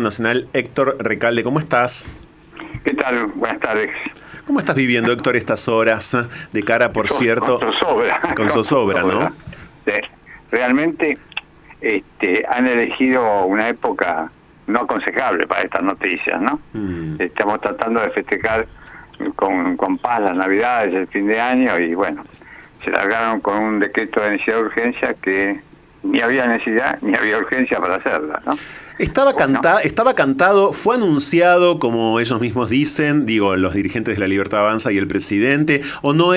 Nacional, Héctor Recalde. ¿Cómo estás? ¿Qué tal? Buenas tardes. ¿Cómo estás viviendo, Héctor, estas horas de cara, por cierto? Con zozobra. Con zozobra, ¿no? Sí. Realmente han elegido una época no aconsejable para estas noticias, ¿no? Estamos tratando de festejar con paz las Navidades, el fin de año, y bueno, se largaron con un decreto de necesidad de urgencia que ni había necesidad ni había urgencia para hacerla, ¿no? Estaba cantado, fue anunciado, como ellos mismos dicen, digo, los dirigentes de La Libertad Avanza y el presidente, o no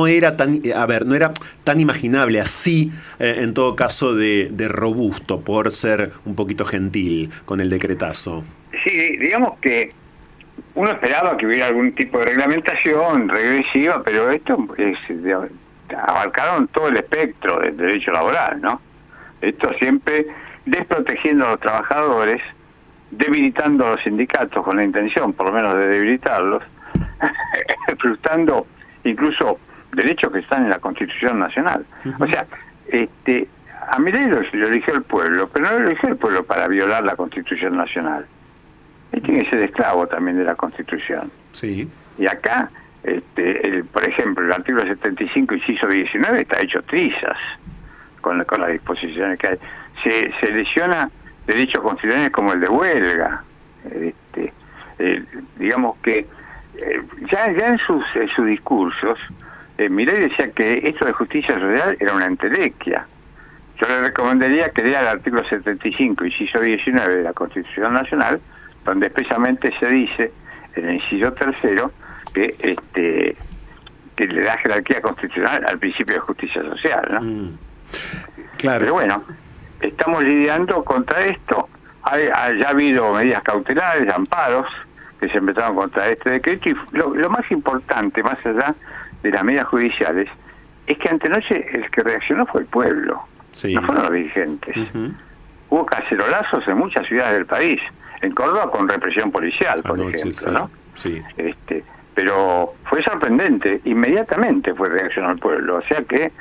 era tan imaginable así, en todo caso, de robusto, por ser un poquito gentil con el decretazo. Sí, digamos que uno esperaba que hubiera algún tipo de reglamentación regresiva, pero abarcaron todo el espectro del derecho laboral, ¿no? Esto siempre desprotegiendo a los trabajadores, debilitando a los sindicatos con la intención, por lo menos, de debilitarlos, frustrando incluso derechos que están en la Constitución Nacional. O sea, a Milei lo eligió el pueblo, pero no lo eligió el pueblo para violar la Constitución Nacional. Él tiene que ser esclavo también de la Constitución. Sí. Y acá, por ejemplo, el artículo 75, inciso 19, está hecho trizas con las disposiciones que hay. Se lesiona derechos constitucionales como el de huelga. Digamos que ya en sus discursos, Milei decía que esto de justicia social era una entelequia. Yo le recomendaría que lea el artículo 75, inciso 19 de la Constitución Nacional, donde expresamente se dice, en el inciso tercero, que le da jerarquía constitucional al principio de justicia social, ¿no? Claro. Pero bueno, estamos lidiando contra esto. Ya ha habido medidas cautelares, amparos, que se empezaron contra este decreto, y lo más importante, más allá de las medidas judiciales, es que antenoche el que reaccionó fue el pueblo, sí. No fueron los dirigentes. Hubo cacerolazos en muchas ciudades del país, en Córdoba con represión policial, por ejemplo, sí. ¿no? Sí. Pero fue sorprendente, inmediatamente reaccionó el pueblo, o sea que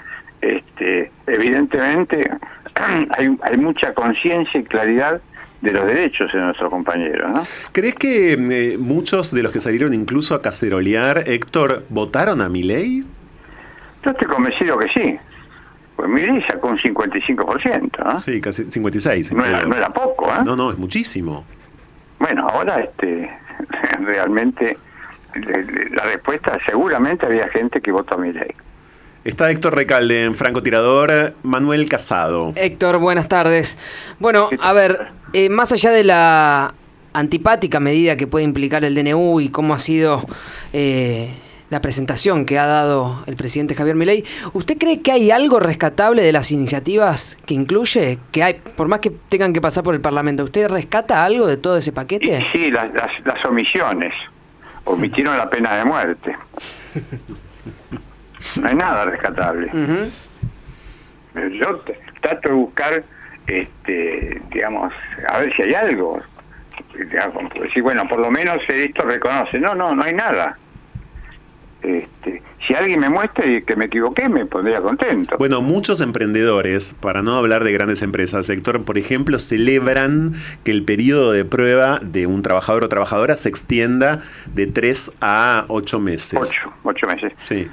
evidentemente hay mucha conciencia y claridad de los derechos de nuestros compañeros, ¿no? ¿Crees que muchos de los que salieron incluso a cacerolear, Héctor, votaron a Milei? Yo estoy convencido que sí. Pues Milei sacó un 55%, ¿no? Sí, casi 56. No era poco, ¿eh? No, es muchísimo. Bueno, ahora realmente la respuesta, seguramente había gente que votó a Milei. Está Héctor Recalde en francotirador, Manuel Casado. Héctor, buenas tardes. Bueno, a ver, más allá de la antipática medida que puede implicar el DNU y cómo ha sido la presentación que ha dado el presidente Javier Milei, ¿usted cree que hay algo rescatable de las iniciativas que incluye? Que hay, por más que tengan que pasar por el Parlamento, ¿usted rescata algo de todo ese paquete? Y sí, las omisiones. Omitieron la pena de muerte. No hay nada rescatable. Yo trato de buscar, digamos, a ver si hay algo. Digamos, decir, bueno, por lo menos esto reconoce. No hay nada. Si alguien me muestra y que me equivoqué, me pondría contento. Bueno, muchos emprendedores, para no hablar de grandes empresas, Héctor, por ejemplo, celebran que el periodo de prueba de un trabajador o trabajadora se extienda de 3 a 8 meses. 8 meses. Sí.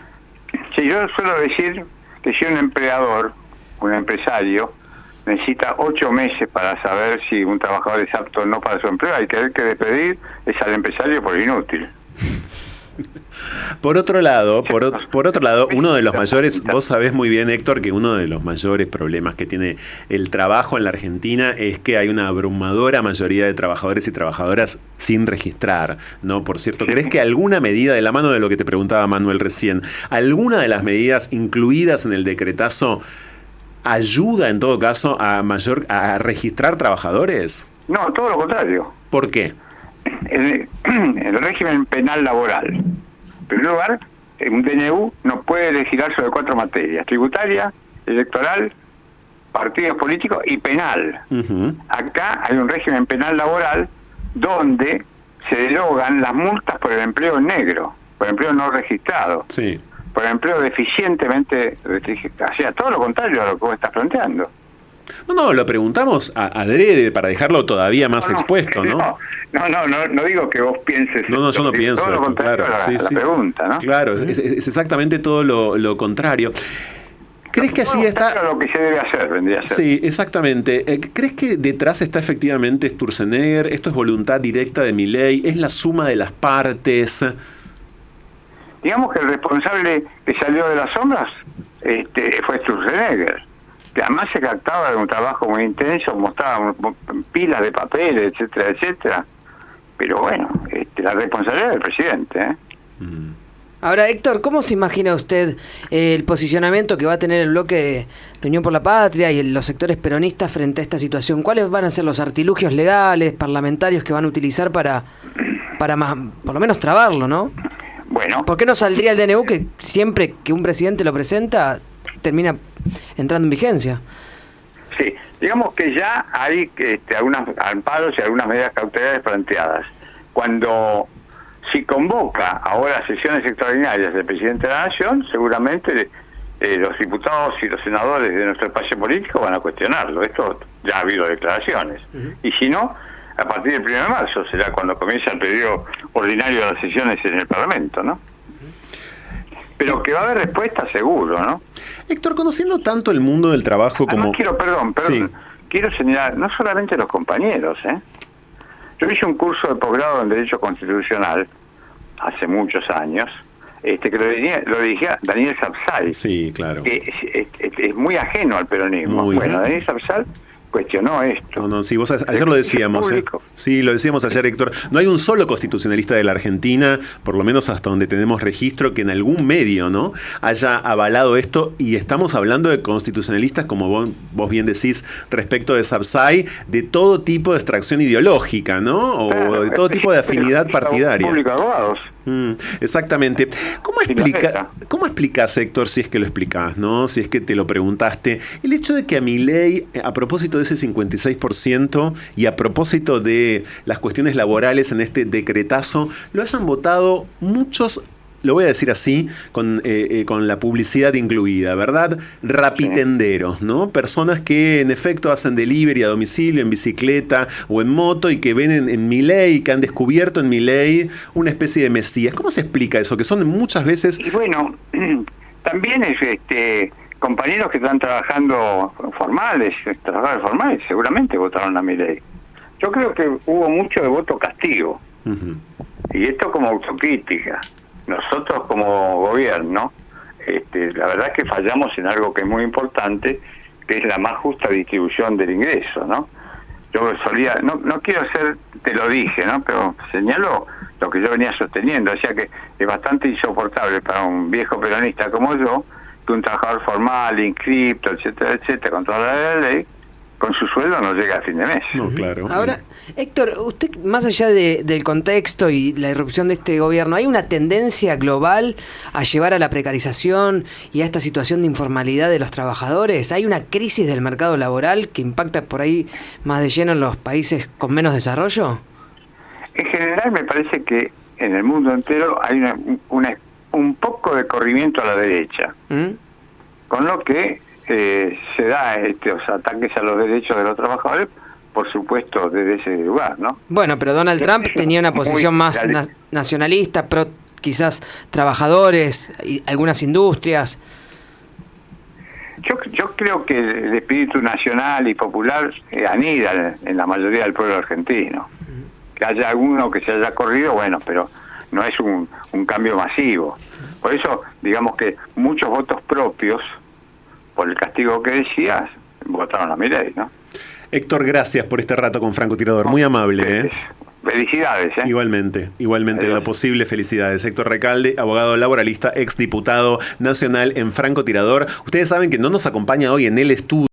Sí, yo suelo decir que si un empleador, un empresario, necesita 8 meses para saber si un trabajador es apto o no para su empleo, hay que despedir es al empresario por inútil. Por otro lado, uno de los mayores, vos sabés muy bien, Héctor, que uno de los mayores problemas que tiene el trabajo en la Argentina es que hay una abrumadora mayoría de trabajadores y trabajadoras sin registrar, ¿no? Por cierto, ¿crees que alguna medida, de la mano de lo que te preguntaba Manuel recién, alguna de las medidas incluidas en el decretazo ayuda en todo caso a registrar trabajadores? No, todo lo contrario. ¿Por qué? El régimen penal laboral. En primer lugar, un DNU no puede legislar sobre 4 materias: tributaria, electoral, partidos políticos y penal. Acá hay un régimen penal laboral donde se derogan las multas por el empleo negro, por el empleo no registrado, por el empleo deficientemente registrado. O sea, todo lo contrario a lo que vos estás planteando. No, lo preguntamos adrede para dejarlo todavía más expuesto, ¿no? No digo que vos pienses. No, yo no pienso todo lo esto, contrario claro. a la pregunta, ¿no? Claro, es exactamente todo lo contrario. ¿Crees que así está? Lo que se debe hacer, vendría a ser. Sí, exactamente. ¿Crees que detrás está efectivamente Sturzenegger? ¿Esto es voluntad directa de Milei? ¿Es la suma de las partes? Digamos que el responsable que salió de las sombras fue Sturzenegger, que además se jactaba de un trabajo muy intenso, mostraba pilas de papeles, etcétera, etcétera. Pero bueno, la responsabilidad del presidente, ¿eh? Ahora, Héctor, ¿cómo se imagina usted el posicionamiento que va a tener el bloque de Unión por la Patria y los sectores peronistas frente a esta situación? ¿Cuáles van a ser los artilugios legales, parlamentarios que van a utilizar para por lo menos trabarlo, ¿no? Bueno. ¿Por qué no saldría el DNU que siempre que un presidente lo presenta termina entrando en vigencia? Sí, digamos que ya hay algunos amparos y algunas medidas cautelares planteadas. Cuando si convoca ahora sesiones extraordinarias del presidente de la Nación, seguramente los diputados y los senadores de nuestro espacio político van a cuestionarlo. Esto ya ha habido declaraciones. Y si no, a partir del 1 de marzo será cuando comienza el periodo ordinario de las sesiones en el Parlamento, ¿no? Pero que va a haber respuesta seguro, ¿no? Héctor, conociendo tanto el mundo del trabajo como... Además, quiero señalar, no solamente los compañeros, Yo hice un curso de posgrado en Derecho Constitucional hace muchos años, que lo dirigía Daniel Sapsay. Sí, claro. Que es muy ajeno al peronismo. Daniel Sapsay cuestionó esto. Sí, ayer lo decíamos. Sí, lo decíamos ayer, Héctor. No hay un solo constitucionalista de la Argentina, por lo menos hasta donde tenemos registro, que en algún medio, ¿no?, haya avalado esto, y estamos hablando de constitucionalistas, como vos bien decís, respecto de Sapsay, de todo tipo de extracción ideológica, ¿no? O de todo tipo de afinidad partidaria. Público de abogados. Exactamente. ¿Cómo explicás, Héctor, si es que lo explicás, ¿no? Si es que te lo preguntaste, el hecho de que a Milei, a propósito de ese 56% y a propósito de las cuestiones laborales en este decretazo, lo hayan votado muchos, lo voy a decir así, con la publicidad incluida, ¿verdad? Rapitenderos, ¿no? Personas que en efecto hacen delivery a domicilio, en bicicleta o en moto, y que ven en Milei, que han descubierto en Milei una especie de mesías. ¿Cómo se explica eso? Que son muchas veces... Y bueno, también es compañeros que están trabajando trabajadores formales, seguramente votaron a Milei. Yo creo que hubo mucho de voto castigo. Y esto como autocrítica. Nosotros como gobierno, la verdad es que fallamos en algo que es muy importante, que es la más justa distribución del ingreso, ¿no? Yo no quiero te lo dije, ¿no?, pero señalo lo que yo venía sosteniendo, o sea que es bastante insoportable para un viejo peronista como yo, que un trabajador formal, inscripto, etcétera, etcétera, con toda la ley, con su sueldo no llega a fin de mes. No, claro. Ahora, Héctor, usted, más allá del contexto y la irrupción de este gobierno, ¿hay una tendencia global a llevar a la precarización y a esta situación de informalidad de los trabajadores? ¿Hay una crisis del mercado laboral que impacta por ahí más de lleno en los países con menos desarrollo? En general me parece que en el mundo entero hay un poco de corrimiento a la derecha, con lo que se da los ataques a los derechos de los trabajadores, por supuesto, desde ese lugar, ¿no? Bueno, pero Donald Trump tenía una posición más nacionalista, pro quizás trabajadores y algunas industrias. Yo creo que el espíritu nacional y popular anida en la mayoría del pueblo argentino. Que haya alguno que se haya corrido, bueno, pero no es un cambio masivo. Por eso, digamos que muchos votos propios, por el castigo que decías, votaron a Milei, ¿no? Héctor, gracias por este rato con Francotirador, muy amable, ¿eh? Felicidades, ¿eh? Igualmente, en lo posible, felicidades. Héctor Recalde, abogado laboralista, exdiputado nacional en Francotirador. Ustedes saben que no nos acompaña hoy en el estudio.